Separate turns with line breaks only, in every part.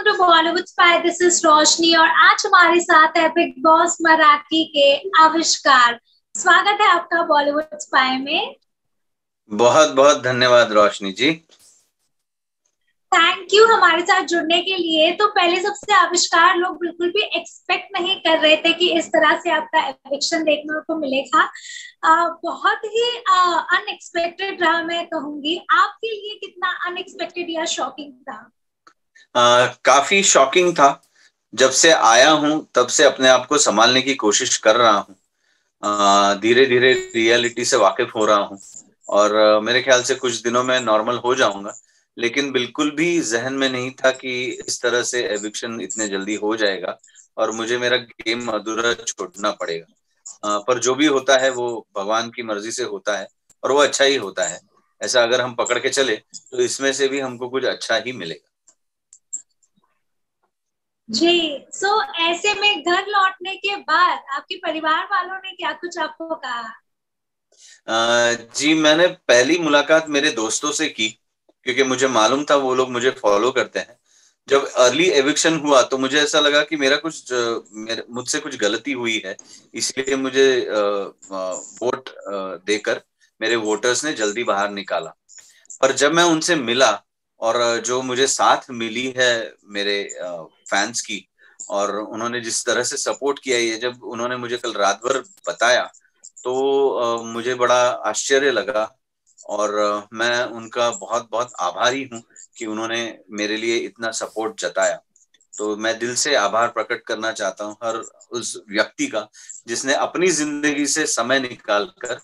Welcome to Bollywood spy. This is Roshni और आज हमारे साथ है बिग बॉस मराठी के आविष्कार। स्वागत है आपका बॉलीवुड स्पाई में।
बहुत बहुत धन्यवाद रोशनी जी।
थैंक यू हमारे साथ जुड़ने के लिए। तो पहले सबसे आविष्कार, लोग बिल्कुल भी एक्सपेक्ट नहीं कर रहे थे कि इस तरह से आपका एविक्शन देखने को मिलेगा। बहुत ही अनएक्सपेक्टेड रहा, मैं कहूंगी। आपके लिए कितना अनएक्सपेक्टेड या शॉकिंग था?
काफी शॉकिंग था। जब से आया हूं तब से अपने आप को संभालने की कोशिश कर रहा हूं। धीरे धीरे रियलिटी से वाकिफ हो रहा हूं और मेरे ख्याल से कुछ दिनों में नॉर्मल हो जाऊंगा। लेकिन बिल्कुल भी जहन में नहीं था कि इस तरह से एविक्शन इतने जल्दी हो जाएगा और मुझे मेरा गेम अधूरा छोड़ना पड़ेगा। पर जो भी होता है वो भगवान की मर्जी से होता है और वो अच्छा ही होता है। ऐसा अगर हम पकड़ के चले तो इसमें से भी हमको कुछ अच्छा ही मिलेगा।
जी। ऐसे में घर लौटने के बाद आपके परिवार वालों ने क्या कुछ आपको कहा?
जी, मैंने पहली मुलाकात मेरे दोस्तों से की क्योंकि मुझे मालूम था वो लोग मुझे फॉलो करते हैं। जब अर्ली एविक्शन हुआ तो मुझे ऐसा लगा कि मुझसे कुछ गलती हुई है, इसलिए मुझे वोट देकर मेरे वोटर्स ने जल्दी बाहर निकाला। पर जब मैं उनसे मिला और जो मुझे साथ मिली है मेरे फैंस की, और उन्होंने जिस तरह से सपोर्ट किया, ये जब उन्होंने मुझे कल रात भर बताया तो मुझे बड़ा आश्चर्य लगा और मैं उनका बहुत बहुत आभारी हूँ कि उन्होंने मेरे लिए इतना सपोर्ट जताया। तो मैं दिल से आभार प्रकट करना चाहता हूँ हर उस व्यक्ति का जिसने अपनी जिंदगी से समय निकाल कर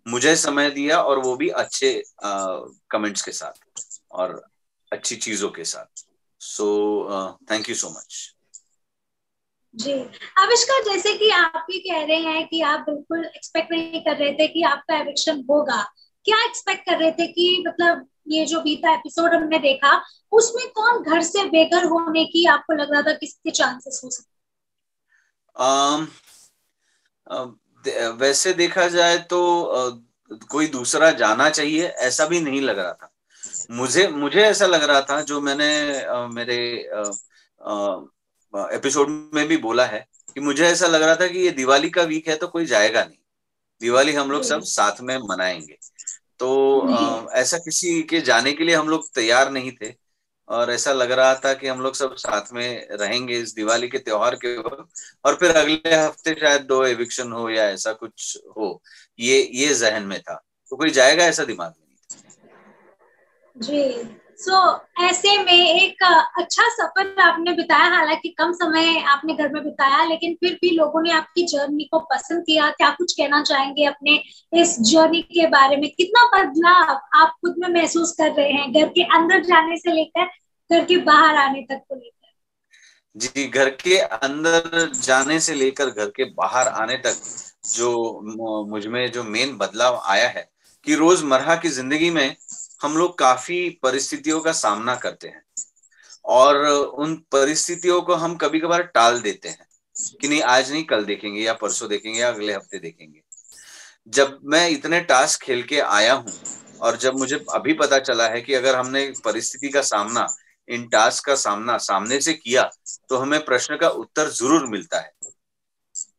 मुझे समय दिया, और वो भी अच्छे कमेंट्स के साथ और अच्छी चीजों के साथ। So thank you so much.
जी। आविष्कार, जैसे कि आप भी कह रहे हैं कि आप बिल्कुल एक्सपेक्ट नहीं कर रहे थे कि आपका एविक्शन होगा। क्या एक्सपेक्ट कर रहे थे कि मतलब ये जो बीता एपिसोड हमने देखा उसमें कौन घर से बेघर होने की आपको लग रहा था किसके चांसेस हो सकते?
um, वैसे देखा जाए तो कोई दूसरा जाना चाहिए ऐसा भी नहीं लग रहा था। मुझे मुझे ऐसा लग रहा था, जो मैंने मेरे एपिसोड में भी बोला है, कि मुझे ऐसा लग रहा था कि ये दिवाली का वीक है तो कोई जाएगा नहीं, दिवाली हम लोग सब
जी।
साथ में मनाएंगे। तो
जी।
ऐसा किसी के जाने के लिए हम लोग तैयार नहीं थे और ऐसा लग रहा था कि हम लोग सब साथ में रहेंगे इस दिवाली के त्योहार के वक्त, और फिर अगले हफ्ते शायद 2 एविक्शन हो या ऐसा कुछ हो, ये जहन में था। तो कोई जाएगा ऐसा दिमाग में
जी। ऐसे में एक अच्छा सफर आपने बिताया। हालांकि कम समय आपने घर में बिताया, लेकिन फिर भी लोगों ने आपकी जर्नी को पसंद किया। क्या कुछ कहना चाहेंगे अपने इस जर्नी के बारे में? कितना बदलाव आप खुद में महसूस कर रहे हैं, घर के अंदर जाने से लेकर घर के बाहर आने तक को लेकर?
जी, घर के अंदर जाने से लेकर घर के बाहर आने तक जो मुझ में जो मेन बदलाव आया है कि रोजमर्रा की जिंदगी में हम लोग काफी परिस्थितियों का सामना करते हैं और उन परिस्थितियों को हम कभी कभार टाल देते हैं कि नहीं, आज नहीं, कल देखेंगे या परसों देखेंगे या अगले हफ्ते देखेंगे। जब मैं इतने टास्क खेल के आया हूं और जब मुझे अभी पता चला है कि अगर हमने परिस्थिति का सामना, इन टास्क का सामना सामने से किया तो हमें प्रश्न का उत्तर जरूर मिलता है,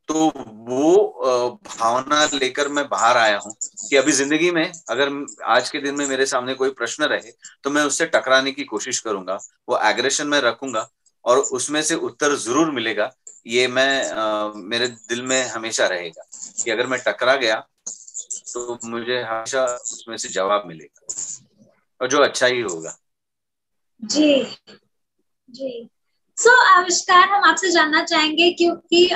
तो वो भावना लेकर मैं बाहर आया हूं कि अभी जिंदगी में अगर आज के दिन में मेरे सामने कोई प्रश्न रहे तो मैं उससे टकराने की कोशिश करूंगा, वो एग्रेशन में रखूंगा और उसमें से उत्तर जरूर मिलेगा। ये मेरे दिल में हमेशा रहेगा कि अगर मैं टकरा गया तो मुझे हमेशा उसमें से जवाब मिलेगा और जो अच्छा ही होगा।
जी। जी। आविष्कार, हम आपसे जानना चाहेंगे क्योंकि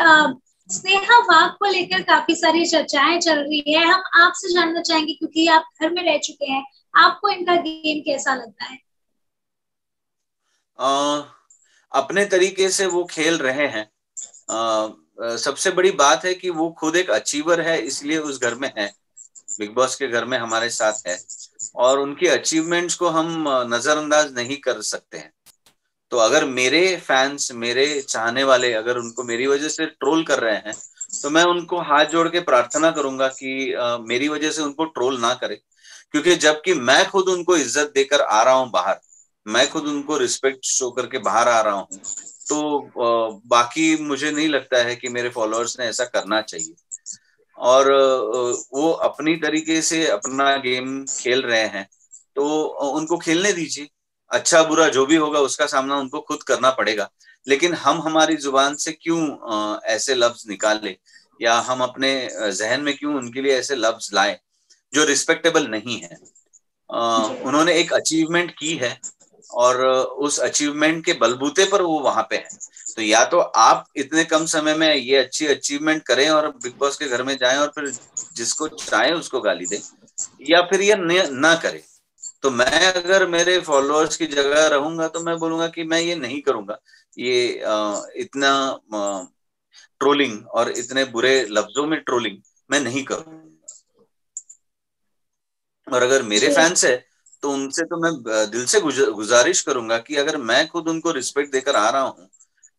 स्नेहा वाघ को लेकर काफी सारी चर्चाएं चल रही है। हम आपसे जानना चाहेंगे क्योंकि आप घर में रह चुके हैं, आपको इनका गेम कैसा लगता है?
अपने तरीके से वो खेल रहे हैं। सबसे बड़ी बात है कि वो खुद एक अचीवर है, इसलिए उस घर में है, बिग बॉस के घर में हमारे साथ है, और उनकी अचीवमेंट्स को हम नजरअंदाज नहीं कर सकते हैं। तो अगर मेरे फैंस, मेरे चाहने वाले अगर उनको मेरी वजह से ट्रोल कर रहे हैं तो मैं उनको हाथ जोड़ के प्रार्थना करूंगा कि मेरी वजह से उनको ट्रोल ना करे, क्योंकि जबकि मैं खुद उनको इज्जत देकर आ रहा हूं बाहर, मैं खुद उनको रिस्पेक्ट शो करके बाहर आ रहा हूँ, तो बाकी मुझे नहीं लगता है कि मेरे फॉलोअर्स ने ऐसा करना चाहिए। और वो अपनी तरीके से अपना गेम खेल रहे हैं, तो उनको खेलने दीजिए। अच्छा बुरा जो भी होगा उसका सामना उनको खुद करना पड़ेगा। लेकिन हम हमारी जुबान से क्यों ऐसे लफ्ज निकाले, या हम अपने जहन में क्यों उनके लिए ऐसे लफ्ज लाएं जो रिस्पेक्टेबल नहीं है। उन्होंने एक अचीवमेंट की है, और उस अचीवमेंट के बलबूते पर वो वहां पे है। तो या तो आप इतने कम समय में ये अच्छी अचीवमेंट करें और बिग बॉस के घर में जाएं और फिर जिसको चाहे उसको गाली दें, या फिर ये ना करें। तो मैं अगर मेरे फॉलोअर्स की जगह रहूंगा तो मैं बोलूंगा कि मैं ये नहीं करूंगा, ये इतना ट्रोलिंग और इतने बुरे लफ्जों में ट्रोलिंग मैं नहीं करूंगा। और अगर मेरे
जी
फैंस है तो उनसे तो मैं दिल से गुजारिश करूंगा कि अगर मैं खुद उनको रिस्पेक्ट देकर आ रहा हूँ,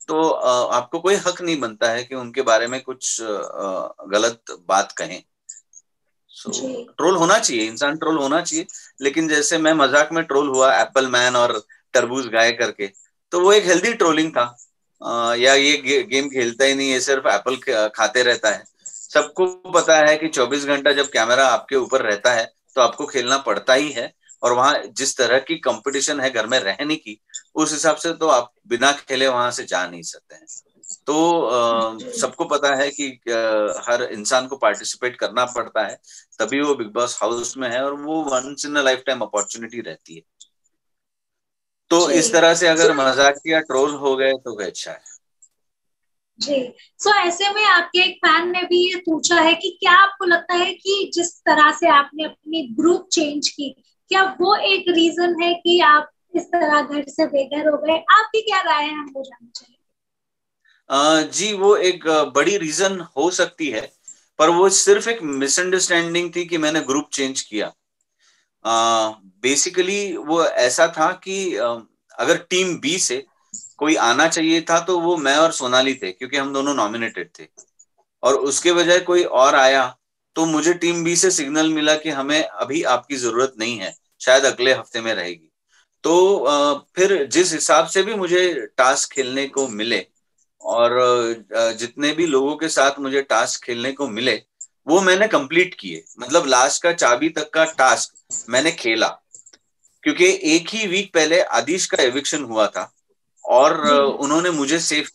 तो आपको कोई हक नहीं बनता है कि उनके बारे में कुछ गलत बात कहें। सो
जी
ट्रोल होना चाहिए, इंसान ट्रोल होना चाहिए। लेकिन जैसे मैं मजाक में ट्रोल हुआ एप्पल मैन और तरबूज गाय करके, तो वो एक हेल्दी ट्रोलिंग था। या ये गेम खेलता ही नहीं, ये सिर्फ एप्पल खाते रहता है। सबको पता है कि 24 घंटा जब कैमरा आपके ऊपर रहता है तो आपको खेलना पड़ता ही है। और वहां जिस तरह की कंपटीशन है घर में रहने की, उस हिसाब से तो आप बिना खेले वहां से जा नहीं सकते हैं। तो
जी
सबको पता है कि हर इंसान को पार्टिसिपेट करना पड़ता है, तभी वो बिग बॉस हाउस में है, और वो once in a lifetime opportunity रहती है। तो
जी
इस तरह से
सो
अगर मजाक या ट्रोल हो गए तो अच्छा है।
जी सो ऐसे में आपके एक फैन ने भी ये पूछा है कि क्या आपको लगता है कि जिस तरह से आपने अपनी ग्रुप चेंज की, क्या वो एक रीजन है कि आप इस तरह घर से बेघर हो गए? आपकी क्या राय है, हम वो जानना चाहिए।
जी वो एक बड़ी रीजन हो सकती है, पर वो सिर्फ एक मिसअंडरस्टैंडिंग थी कि मैंने ग्रुप चेंज किया। बेसिकली वो ऐसा था कि अगर टीम बी से कोई आना चाहिए था तो वो मैं और सोनाली थे, क्योंकि हम दोनों नॉमिनेटेड थे। और उसके बजाय कोई और आया, तो मुझे टीम बी से सिग्नल मिला कि हमें अभी आपकी जरूरत नहीं है, शायद अगले हफ्ते में रहेगी। तो फिर जिस हिसाब से भी मुझे टास्क खेलने को मिले, और जितने भी लोगों के साथ मुझे टास्क खेलने को मिले, वो मैंने कंप्लीट किए। मतलब लास्ट का चाबी तक का टास्क मैंने खेला, क्योंकि एक ही वीक पहले आदिश का एविक्शन हुआ था, और
जी
उन्होंने मुझे सेव।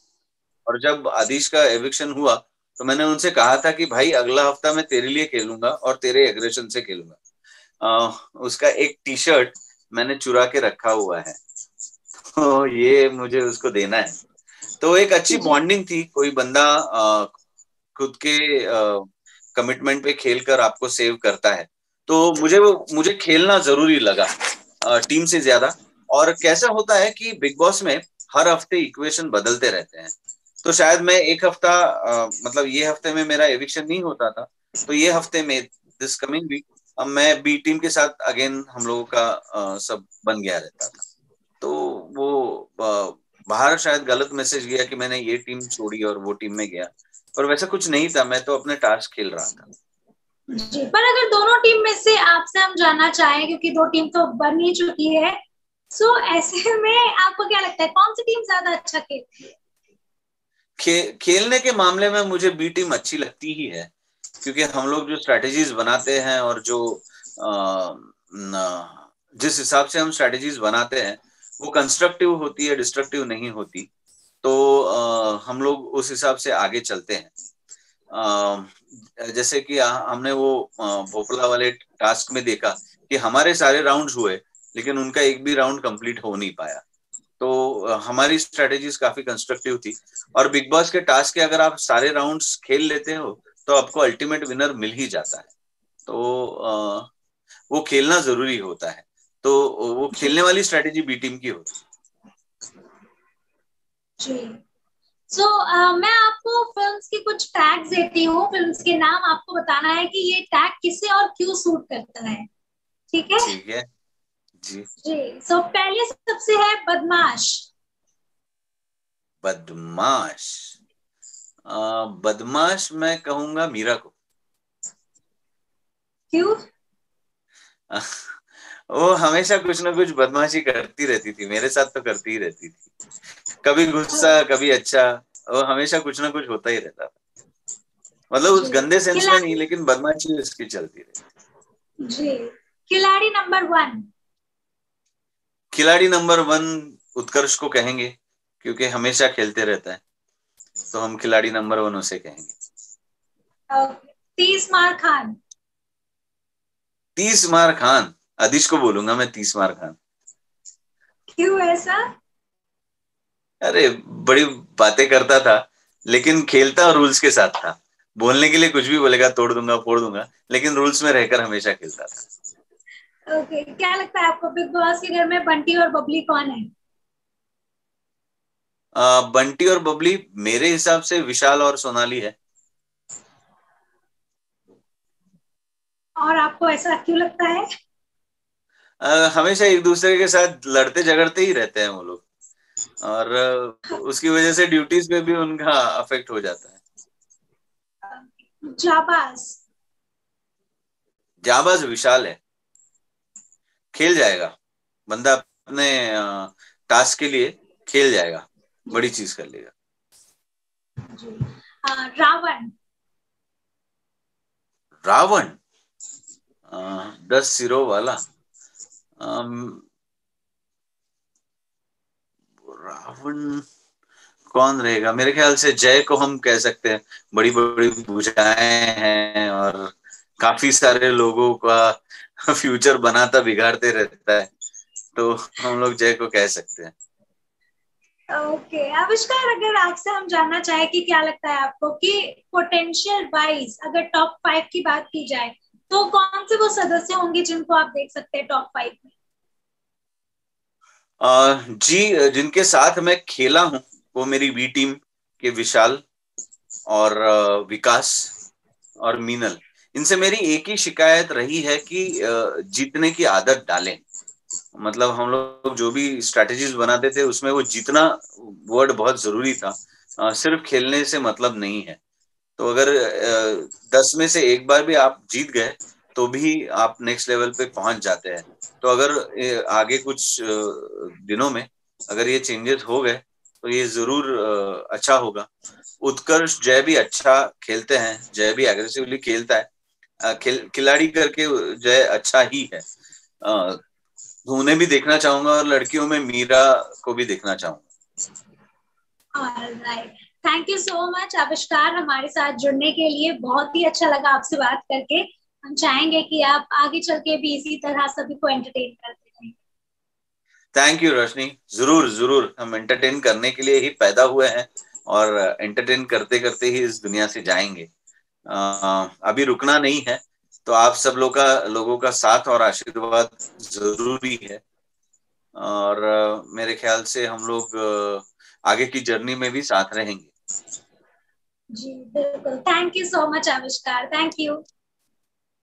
और जब आदिश का एविक्शन हुआ तो मैंने उनसे कहा था कि भाई अगला हफ्ता मैं तेरे लिए खेलूंगा और तेरे एग्रेशन से खेलूंगा। उसका एक टी शर्ट मैंने चुरा के रखा हुआ है, तो ये मुझे उसको देना है। तो एक अच्छी
जी
बॉन्डिंग थी। कोई बंदा खुद के कमिटमेंट पे खेल कर आपको सेव करता है, तो मुझे खेलना जरूरी लगा टीम से ज्यादा। और कैसा होता है कि बिग बॉस में हर हफ्ते इक्वेशन बदलते रहते हैं। तो शायद मैं एक हफ्ता मतलब ये हफ्ते में मेरा एविक्शन नहीं होता था, तो ये हफ्ते में दिस कमिंग वीक अब मैं बी टीम के साथ अगेन हम लोगों का सब बन गया रहता था। तो वो बाहर शायद गलत मैसेज गया कि मैंने ये टीम छोड़ी और वो टीम में गया, पर वैसा कुछ नहीं था। मैं तो अपने टास्क खेल रहा था।
जी पर अगर दोनों टीम में से आपसे हम जानना चाहें, क्योंकि दो टीम तो बन ही चुकी है, सो ऐसे में आपको क्या लगता है कौन सी टीम ज्यादा अच्छा खेलती है?
खेलने के मामले में मुझे बी टीम अच्छी लगती ही है, क्योंकि हम लोग जो स्ट्रेटेजीज बनाते हैं और जो जिस हिसाब से हम स्ट्रेटेजीज बनाते हैं वो कंस्ट्रक्टिव होती है, डिस्ट्रक्टिव नहीं होती। तो हम लोग उस हिसाब से आगे चलते हैं। जैसे कि हमने वो भोपला वाले टास्क में देखा कि हमारे सारे राउंड्स हुए, लेकिन उनका एक भी राउंड कंप्लीट हो नहीं पाया। तो हमारी स्ट्रेटेजीज काफी कंस्ट्रक्टिव थी। और बिग बॉस के टास्क के अगर आप सारे राउंड्स खेल लेते हो तो आपको अल्टीमेट विनर मिल ही जाता है। तो वो खेलना जरूरी होता है। तो वो
जी
खेलने वाली स्ट्रेटेजी बी टीम की होती
जी सो मैं आपको फिल्म्स की कुछ टैग्स देती हूँ, फिल्म्स के नाम आपको बताना है कि ये टैग किसे और क्यों सूट करता है। ठीक
है।
है?
ठीक है जी।
जी सो पहले सबसे है बदमाश।
बदमाश। बदमाश मैं कहूंगा मीरा को।
क्यों?
वो हमेशा कुछ ना कुछ बदमाशी करती रहती थी, मेरे साथ तो करती ही रहती थी, कभी गुस्सा कभी अच्छा, वो हमेशा कुछ ना कुछ होता ही रहता था। मतलब उस
जी।
गंदे सेंस में नहीं,
खिलाड़ी।
लेकिन बदमाशी उसकी चलती रहती।
जी। खिलाड़ी नंबर वन।
खिलाड़ी नंबर वन उत्कर्ष को कहेंगे, क्योंकि हमेशा खेलते रहता है, तो हम खिलाड़ी नंबर वन उसे कहेंगे।
30 मार खान।
30 मार खान, अदिश को बोलूंगा मैं 30 मार खान।
क्यों ऐसा?
अरे बड़ी बातें करता था, लेकिन खेलता रूल्स के साथ था। बोलने के लिए कुछ भी बोलेगा, तोड़ दूंगा फोड़ दूंगा, लेकिन रूल्स में रहकर हमेशा खेलता था।
ओके, क्या लगता है आपको बिग बॉस के घर में बंटी और बबली कौन है?
बंटी और बबली मेरे हिसाब से विशाल और सोनाली है।
और आपको ऐसा क्यों लगता है?
हमेशा एक दूसरे के साथ लड़ते झगड़ते ही रहते हैं वो लोग, और उसकी वजह से ड्यूटीज पे भी उनका अफेक्ट हो जाता है।
जाबाज।
जाबाज विशाल है, खेल जाएगा बंदा अपने टास्क के लिए, खेल जाएगा, बड़ी चीज कर लेगा।
जी। रावण।
रावण, 10 सिरों वाला, रावण कौन रहेगा? मेरे ख्याल से जय को हम कह सकते हैं, बड़ी बड़ी भुजाएं हैं और काफी सारे लोगों का फ्यूचर बनाता बिगाड़ते रहता है, तो हम लोग जय को कह सकते हैं।
ओके, आविष्कार, अगर आपसे हम जानना चाहे कि क्या लगता है आपको कि पोटेंशियल वाइज अगर टॉप 5 की बात की जाए तो कौन से वो सदस्य होंगे जिनको आप देख सकते हैं टॉप 5 में?
जी, जिनके साथ मैं खेला हूं वो मेरी बी टीम के विशाल और विकास और मीनल। इनसे मेरी एक ही शिकायत रही है कि जीतने की आदत डालें। मतलब हम लोग जो भी स्ट्रेटेजीज बनाते थे उसमें वो जीतना वर्ड बहुत जरूरी था, सिर्फ खेलने से मतलब नहीं है। तो अगर 10 में से एक बार भी आप जीत गए तो भी आप नेक्स्ट लेवल पे पहुंच जाते हैं। तो अगर आगे कुछ दिनों में अगर ये चेंजेस हो गए तो ये जरूर अच्छा होगा। उत्कर्ष जय भी अच्छा खेलते हैं, जय भी एग्रेसिवली खेलता है, खिलाड़ी करके जय अच्छा ही है। तो उन्हें भी देखना चाहूंगा, और लड़कियों में मीरा को भी देखना चाहूंगा।
Alright, thank you so much आविष्कार हमारे साथ जुड़ने के लिए, बहुत ही अच्छा लगा आपसे बात करके। हम चाहेंगे कि आप आगे चल के भी इसी तरह सभी को एंटरटेन करते रहें।
थैंक यू रोशनी, जरूर जरूर, हम एंटरटेन करने के लिए ही पैदा हुए हैं, और एंटरटेन करते करते ही इस दुनिया से जाएंगे। अभी रुकना नहीं है, तो आप सब लोगों का साथ और आशीर्वाद जरूरी है। और मेरे ख्याल से हम लोग आगे की जर्नी में भी साथ रहेंगे।
जी बिल्कुल, थैंक यू सो मच आविष्कार, थैंक यू।